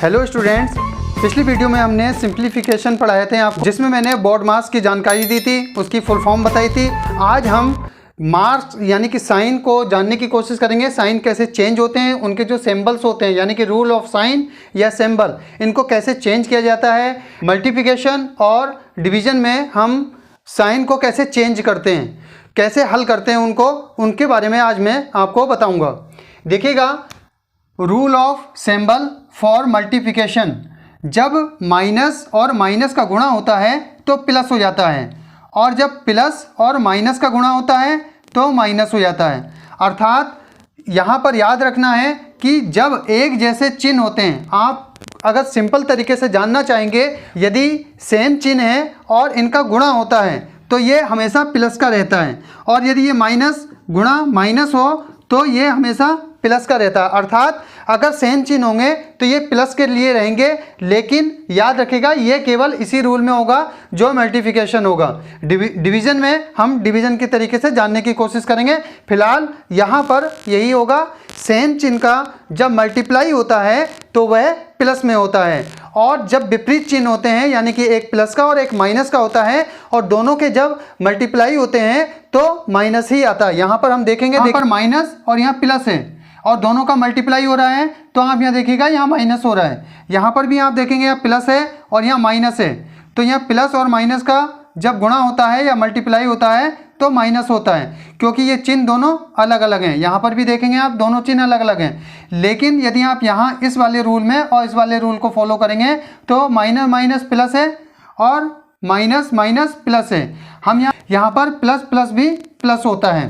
Hello students, पिछली video में हमने सिंप्लीफिकेशन पढ़ाए थे आपको, जिसमें मैंने बोर्ड मास की जानकारी दी थी, उसकी फुल फॉर्म बताई थी। आज हम मार्क्स यानी कि साइन को जानने की कोशिश करेंगे। साइन कैसे चेंज होते हैं, उनके जो सिंबल्स होते हैं यानी कि रूल ऑफ साइन या सिंबल, इनको कैसे चेंज किया जाता है। मल्टीप्लिकेशन और डिवीज़न में हम साइन को कैसे चेंज करते हैं, कैसे हल करते हैं उनको, उनके बारे में आज मैं आपको बताऊंगा। देखिएगा, rule of symbol for multiplication, जब माइनस और माइनस का गुणा होता है तो प्लस हो जाता है, और जब प्लस और माइनस का गुणा होता है तो माइनस हो जाता है। अर्थात यहाँ पर याद रखना है कि जब एक जैसे चिन्ह होते हैं, आप अगर सिंपल तरीके से जानना चाहेंगे, यदि सेम चिन्ह है और इनका गुणा होता है तो ये हमेशा प्लस का रहता है, और यदि ये माइनस गुणा माइनस हो तो ये हमेशा प्लस का रहता है। अर्थात अगर सेम चिन्ह होंगे तो ये प्लस के लिए रहेंगे, लेकिन याद रखिएगा ये केवल इसी रूल में होगा जो मल्टीप्लिकेशन होगा। डिवीज़न में हम डिवीज़न के तरीके से जानने की कोशिश करेंगे। फिलहाल यहाँ पर यही होगा, सेम चिन्ह का जब मल्टीप्लाई होता है तो वह प्लस में होता है, और जब विपरीत चिन्ह होते हैं यानी कि एक प्लस का और एक माइनस का होता है, और दोनों के जब मल्टीप्लाई होते हैं तो माइनस ही आता है। यहाँ पर हम देखेंगे, यहाँ पर माइनस और यहाँ प्लस है और दोनों का मल्टीप्लाई हो रहा है, तो आप यहाँ देखिएगा यहाँ माइनस हो रहा है। यहाँ पर भी आप देखेंगे यहाँ प्लस है और यहाँ माइनस है, तो यहाँ प्लस और माइनस का जब गुणा होता है या मल्टीप्लाई होता है तो माइनस होता है, क्योंकि ये चिन्ह दोनों अलग अलग हैं। यहाँ पर भी देखेंगे आप, दोनों चिन्ह अलग अलग हैं। लेकिन यदि आप यहाँ इस वाले रूल में और इस वाले रूल को फॉलो करेंगे तो माइनस माइनस प्लस है और माइनस माइनस प्लस है। हम यहाँ पर प्लस प्लस भी प्लस होता है।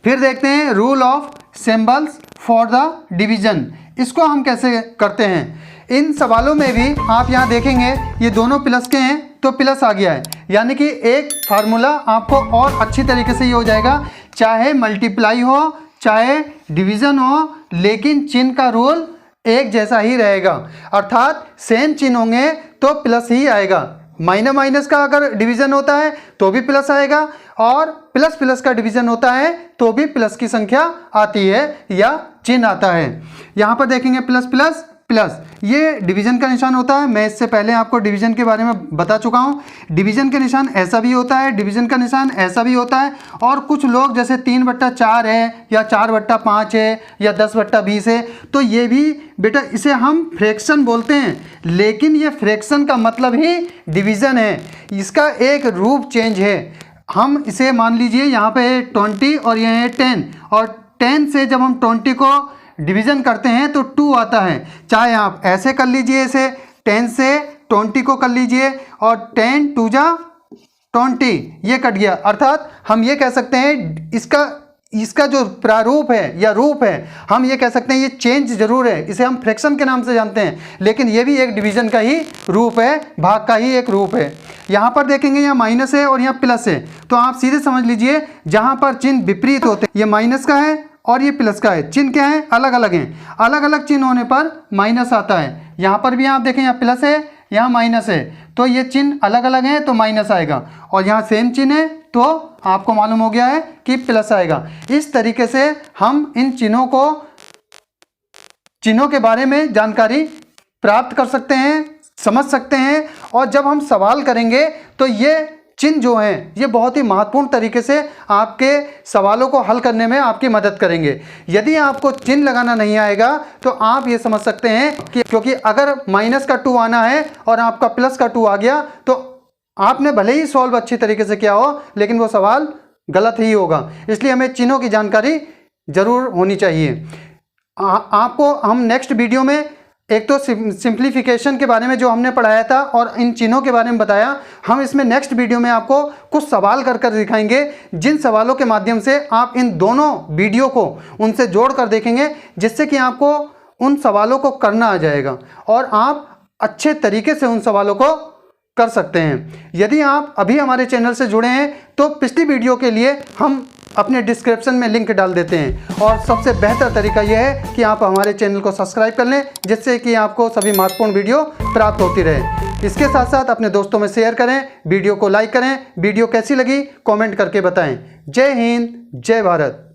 फिर देखते हैं rule of symbols for the division, इसको हम कैसे करते हैं। इन सवालों में भी आप यहाँ देखेंगे ये दोनों प्लस के हैं तो प्लस आ गया है, यानी कि एक फार्मूला आपको और अच्छी तरीके से ये हो जाएगा। चाहे मल्टीप्लाई हो चाहे डिवीज़न हो, लेकिन चिन्ह का रूल एक जैसा ही रहेगा। अर्थात सेम चिन्ह होंगे तो प्लस ही आएगा। माइनस माइनस का अगर डिवीज़न होता है तो भी प्लस आएगा, और प्लस प्लस का डिवीज़न होता है तो भी प्लस की संख्या आती है या चिन्ह आता है। यहाँ पर देखेंगे प्लस प्लस प्लस, ये डिवीज़न का निशान होता है। मैं इससे पहले आपको डिवीज़न के बारे में बता चुका हूँ। डिवीज़न का निशान ऐसा भी होता है, डिवीज़न का निशान ऐसा भी होता है, और कुछ लोग जैसे 3/4 है या 4/5 है या 10/20 है, तो ये भी बेटा इसे हम फ्रैक्शन बोलते हैं, लेकिन ये फ्रैक्शन का मतलब ही डिवीज़न है। इसका एक रूप चेंज है। हम इसे मान लीजिए यहाँ पे है 20 और ये है 10, और 10 से जब हम 20 को डिवीज़न करते हैं तो 2 आता है। चाहे आप ऐसे कर लीजिए, इसे 10 से 20 को कर लीजिए और 10 2 जा 20, ये कट गया। अर्थात हम ये कह सकते हैं इसका जो प्रारूप है या रूप है, हम ये कह सकते हैं ये चेंज जरूर है। इसे हम फ्रैक्शन के नाम से जानते हैं, लेकिन ये भी एक डिवीज़न का ही रूप है, भाग का ही एक रूप है। यहाँ पर देखेंगे यहाँ माइनस है और यहाँ प्लस है, तो आप सीधे समझ लीजिए जहाँ पर चिन्ह विपरीत होते हैं, ये माइनस का है और ये प्लस का है, चिन्ह क्या है, अलग अलग हैं। अलग अलग चिन्ह होने पर माइनस आता है। यहाँ पर भी आप देखें यहाँ प्लस है यहाँ माइनस है, तो ये चिन्ह अलग अलग हैं तो माइनस आएगा, और यहाँ सेम चिन्ह है तो आपको मालूम हो गया है कि प्लस आएगा। इस तरीके से हम इन चिन्हों के बारे में जानकारी प्राप्त कर सकते हैं, समझ सकते हैं, और जब हम सवाल करेंगे तो ये चिन्ह जो हैं ये बहुत ही महत्वपूर्ण तरीके से आपके सवालों को हल करने में आपकी मदद करेंगे। यदि आपको चिन्ह लगाना नहीं आएगा तो आप ये समझ सकते हैं कि क्योंकि अगर माइनस का 2 आना है और आपका प्लस का 2 आ गया तो आपने भले ही सॉल्व अच्छी तरीके से किया हो, लेकिन वो सवाल गलत ही होगा। इसलिए हमें चिन्हों की जानकारी ज़रूर होनी चाहिए। आपको हम नेक्स्ट वीडियो में एक तो सिंप्लीफिकेशन के बारे में जो हमने पढ़ाया था और इन चिन्हों के बारे में बताया, हम इसमें नेक्स्ट वीडियो में आपको कुछ सवाल कर दिखाएंगे, जिन सवालों के माध्यम से आप इन दोनों वीडियो को उनसे जोड़ कर देखेंगे, जिससे कि आपको उन सवालों को करना आ जाएगा और आप अच्छे तरीके से उन सवालों को कर सकते हैं। यदि आप अभी हमारे चैनल से जुड़े हैं तो पिछली वीडियो के लिए हम अपने डिस्क्रिप्शन में लिंक डाल देते हैं, और सबसे बेहतर तरीका यह है कि आप हमारे चैनल को सब्सक्राइब कर लें, जिससे कि आपको सभी महत्वपूर्ण वीडियो प्राप्त होती रहे। इसके साथ साथ अपने दोस्तों में शेयर करें, वीडियो को लाइक करें। वीडियो कैसी लगी कमेंट करके बताएं। जय हिंद, जय भारत।